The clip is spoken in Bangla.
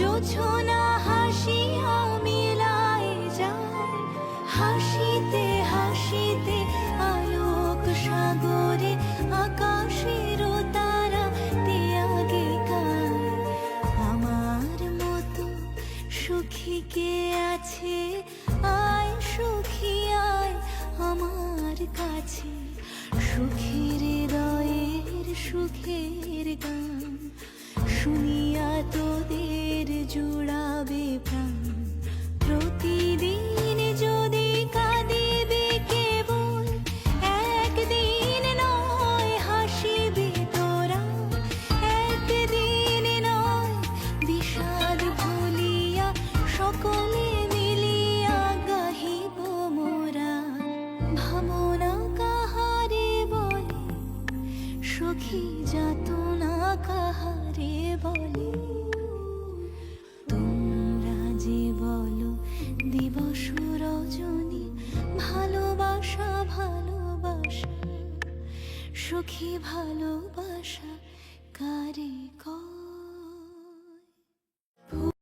জোছনা হাসিয়া মিলায় যায়, হাসিতে হাসিতে আলোক সাগরে আকাশের তারা তিয়াগে গায়। আমার মতো সুখী কে আছে, আয় সুখী আয় আমার কাছে। সুখীর হৃদয়ের সুখের গান শুনিয়া তোদের জুড়াবে প্রাণ। প্রতিদিন যদি কাঁদিবে কেবল, একদিন নয় হাসিবে তোরা। একদিন নয় বিষাদ ভুলিয়া সকলে মিলিয়া গাহিব মোরা। ভাবনা কাহারে বলে, সখী যাতনা কাহারে বলে। তোমরা যে বলো দিবস রজনী, ভালোবাসা ভালোবাসা, সখী ভালোবাসা কারে কয়।